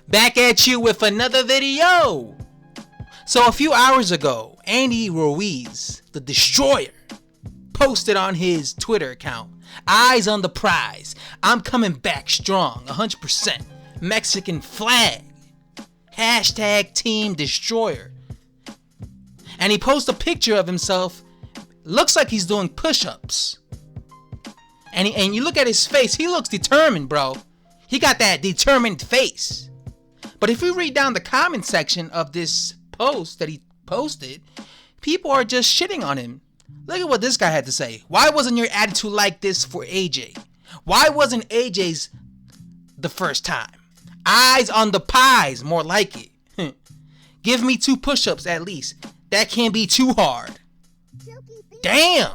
Back at you with another video. So a few hours ago, Andy Ruiz, the Destroyer, posted on his Twitter account, "Eyes on the prize. I'm coming back strong, 100%. Mexican flag. Hashtag Team Destroyer." And he posts a picture of himself. Looks like he's doing push-ups. And you look at his face, he looks determined, bro. He got that determined face. But if we read down the comment section of this post that he posted, people are just shitting on him. Look at what this guy had to say. "Why wasn't your attitude like this for AJ? Why wasn't AJ's the first time? Eyes on the pies, more like it. Give me 2 push-ups at least. That can't be too hard." Damn.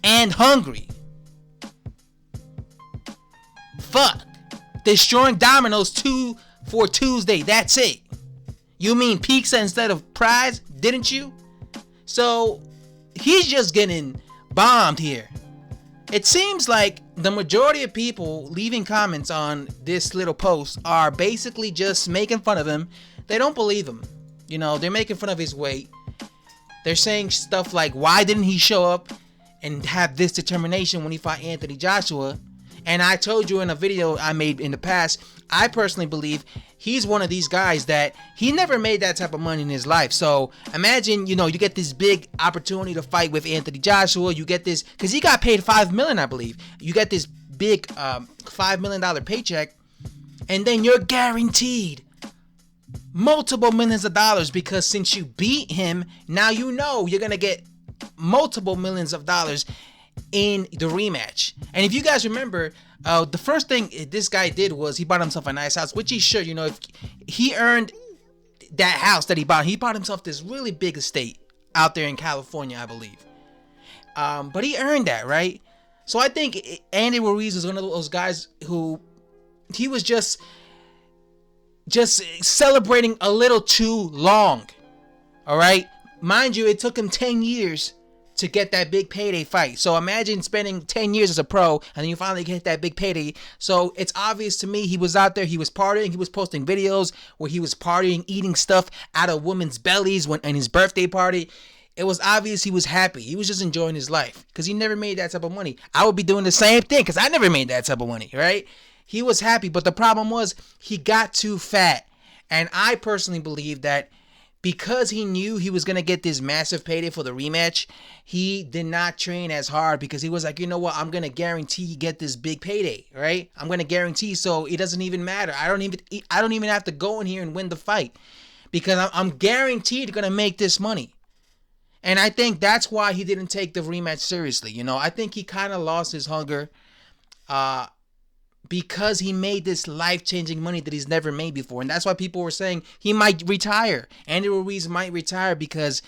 And hungry. Fuck. Destroying Domino's 2 for Tuesday. That's it. You mean pizza instead of fries, didn't you? So he's just getting bombed here. It seems like the majority of people leaving comments on this little post are basically just making fun of him. They don't believe him. You know, they're making fun of his weight. They're saying stuff like, why didn't he show up and have this determination when he fought Anthony Joshua? And I told you in a video I made in the past, I personally believe he's one of these guys that he never made that type of money in his life. So imagine, you get this big opportunity to fight with Anthony Joshua. You get this, because he got paid $5 million, I believe. You get this big $5 million paycheck, and then you're guaranteed multiple millions of dollars, because since you beat him, now you know you're going to get multiple millions of dollars in the rematch. And if you guys remember, the first thing this guy did was he bought himself a nice house, which he should. If he earned that house that he bought himself this really big estate out there in California, I believe. But he earned that, right? So I think Andy Ruiz is one of those guys who he was just celebrating a little too long. All right, mind you, it took him 10 years to get that big payday fight. So imagine spending 10 years as a pro and then you finally get that big payday. So it's obvious to me he was out there, he was partying, he was posting videos where he was partying, eating stuff out of women's bellies in his birthday party. It was obvious he was happy. He was just enjoying his life because he never made that type of money. I would be doing the same thing because I never made that type of money, right? He was happy, but the problem was he got too fat. And I personally believe that because he knew he was going to get this massive payday for the rematch, he did not train as hard because he was like, you know what, I'm going to guarantee get this big payday, right? I'm going to guarantee, so it doesn't even matter. I don't even have to go in here and win the fight because I'm guaranteed going to make this money. And I think that's why he didn't take the rematch seriously. I think he kind of lost his hunger because he made this life-changing money that he's never made before. And that's why people were saying he might retire. Andy Ruiz might retire because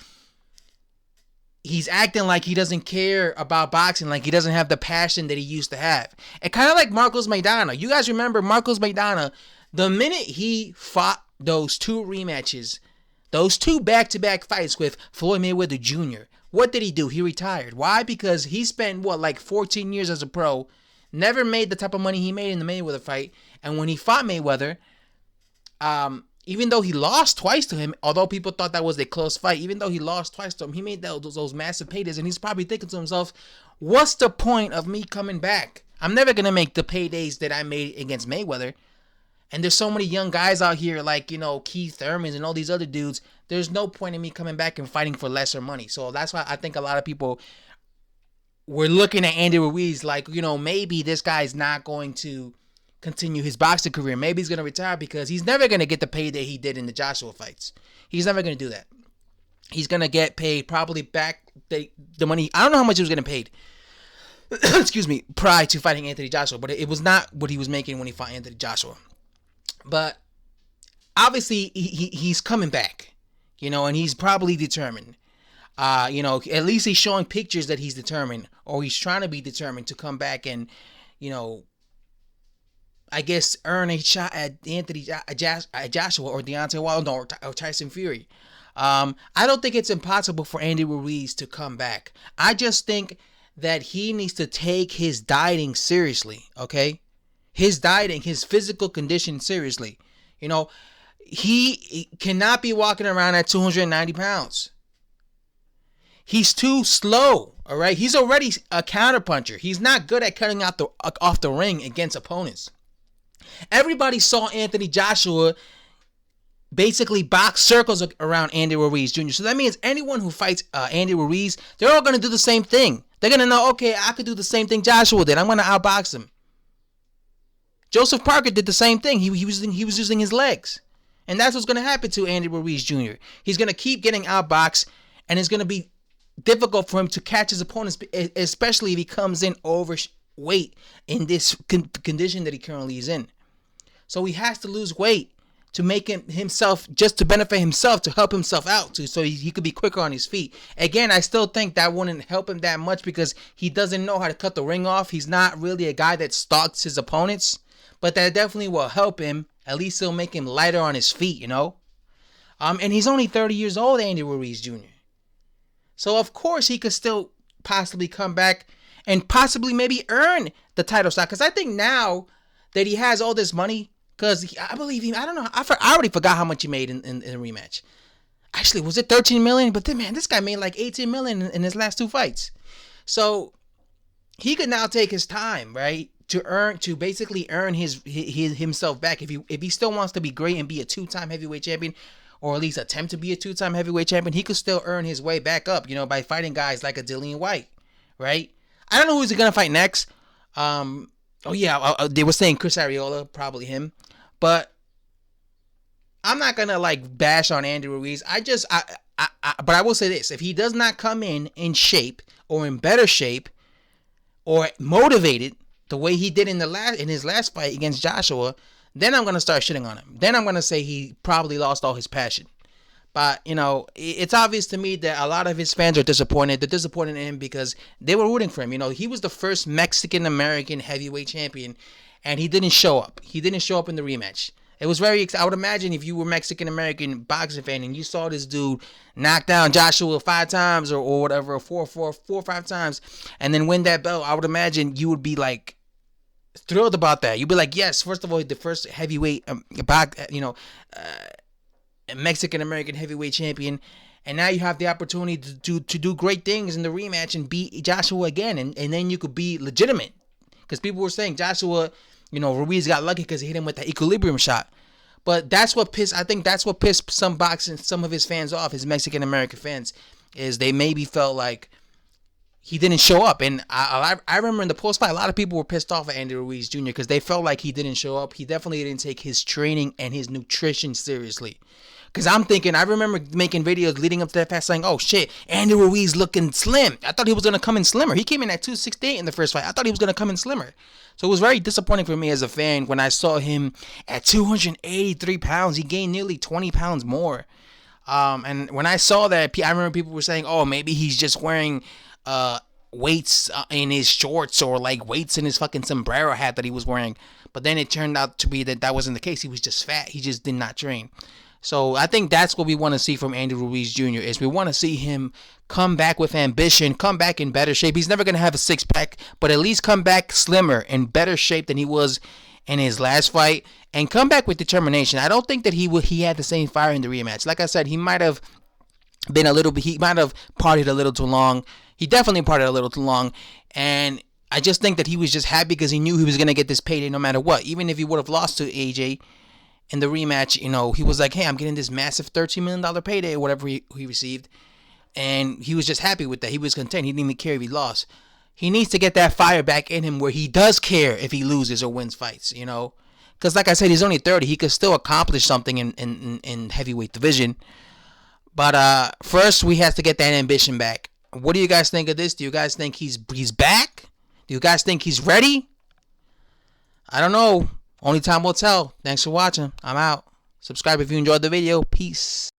he's acting like he doesn't care about boxing, like he doesn't have the passion that he used to have. And kind of like Marcos Maidana. You guys remember Marcos Maidana, the minute he fought those 2 rematches, those 2 back-to-back fights with Floyd Mayweather Jr., what did he do? He retired. Why? Because he spent, 14 years as a pro, never made the type of money he made in the Mayweather fight. And when he fought Mayweather, even though he lost twice to him, although people thought that was a close fight, even though he lost twice to him, he made those massive paydays. And he's probably thinking to himself, what's the point of me coming back? I'm never going to make the paydays that I made against Mayweather. And there's so many young guys out here like, Keith Thurman and all these other dudes. There's no point in me coming back and fighting for lesser money. So that's why I think a lot of people we're looking at Andy Ruiz like, maybe this guy's not going to continue his boxing career. Maybe he's going to retire because he's never going to get the pay that he did in the Joshua fights. He's never going to do that. He's going to get paid probably back the money. I don't know how much he was getting paid. Excuse me, prior to fighting Anthony Joshua, but it was not what he was making when he fought Anthony Joshua. But obviously he's coming back, and he's probably determined. At least he's showing pictures that he's determined, or he's trying to be determined to come back and, I guess earn a shot at Anthony Joshua or Deontay Wilder or Tyson Fury. I don't think it's impossible for Andy Ruiz to come back. I just think that he needs to take his dieting seriously, okay? his dieting, his physical condition seriously. You know, he cannot be walking around at 290 pounds. He's too slow, all right? He's already a counterpuncher. He's not good at cutting out off the ring against opponents. Everybody saw Anthony Joshua basically box circles around Andy Ruiz Jr. So that means anyone who fights Andy Ruiz, they're all going to do the same thing. They're going to know, okay, I could do the same thing Joshua did. I'm going to outbox him. Joseph Parker did the same thing. He was using his legs. And that's what's going to happen to Andy Ruiz Jr. He's going to keep getting outboxed, and it's going to be difficult for him to catch his opponents, especially if he comes in overweight in this condition that he currently is in. So he has to lose weight to make himself, just to benefit himself, to help himself out, so he could be quicker on his feet. Again, I still think that wouldn't help him that much because he doesn't know how to cut the ring off. He's not really a guy that stalks his opponents, but that definitely will help him. At least it'll make him lighter on his feet, you know? And he's only 30 years old, Andy Ruiz Jr. So, of course, he could still possibly come back and possibly maybe earn the title shot. Because I think now that he has all this money, because I believe I don't know, I already forgot how much he made in the rematch. Actually, was it 13 million? But then, man, this guy made like 18 million in his last 2 fights. So he could now take his time, right, to basically earn his himself back. If he still wants to be great and be a 2-time heavyweight champion, or at least attempt to be a 2-time heavyweight champion, he could still earn his way back up, you know, by fighting guys like a Dillian White, right? I don't know who's going to fight next. They were saying Chris Arreola, probably him. But I'm not going to, like, bash on Andy Ruiz. But I will say this. If he does not come in shape or in better shape or motivated the way he did in his last fight against Joshua, then I'm going to start shitting on him. Then I'm going to say he probably lost all his passion. But, you know, it's obvious to me that a lot of his fans are disappointed. They're disappointed in him because they were rooting for him. You know, he was the first Mexican-American heavyweight champion, and he didn't show up. He didn't show up in the rematch. It was I would imagine if you were Mexican-American boxing fan and you saw this dude knock down Joshua 5 times or whatever, 4 or 5 times, and then win that belt, I would imagine you would be, like, thrilled about that. You'd be like, yes, first of all, the first heavyweight, Mexican American heavyweight champion, and now you have the opportunity to do great things in the rematch and beat Joshua again, and then you could be legitimate. Because people were saying Joshua, you know, Ruiz got lucky because he hit him with that equilibrium shot. But that's what pissed some of his fans off, his Mexican American fans, is they maybe felt like he didn't show up. And I remember in the post-fight, a lot of people were pissed off at Andy Ruiz Jr. because they felt like he didn't show up. He definitely didn't take his training and his nutrition seriously. Because I remember making videos leading up to that fight saying, oh shit, Andy Ruiz looking slim. I thought he was going to come in slimmer. He came in at 268 in the first fight. I thought he was going to come in slimmer. So it was very disappointing for me as a fan when I saw him at 283 pounds. He gained nearly 20 pounds more. And when I saw that, I remember people were saying, oh, maybe he's just wearing weights in his shorts or like weights in his fucking sombrero hat that he was wearing. But then it turned out to be that wasn't the case. He was just fat. He just did not train. So I think that's what we want to see from Andy Ruiz Jr. is we want to see him come back with ambition, come back in better shape. He's never going to have a six-pack, but at least come back slimmer, in better shape than he was in his last fight, and come back with determination. I don't think that he had the same fire in the rematch. Like I said, he might have partied a little too long. He definitely partied a little too long, and I just think that he was just happy because he knew he was going to get this payday no matter what. Even if he would have lost to AJ in the rematch, you know, he was like, hey, I'm getting this massive $13 million payday or whatever he received. And he was just happy with that. He was content. He didn't even care if he lost. He needs to get that fire back in him where he does care if he loses or wins fights, you know. Because like I said, he's only 30. He could still accomplish something in heavyweight division. But first, we have to get that ambition back. What do you guys think of this? Do you guys think he's back? Do you guys think he's ready? I don't know. Only time will tell. Thanks for watching. I'm out. Subscribe if you enjoyed the video. Peace.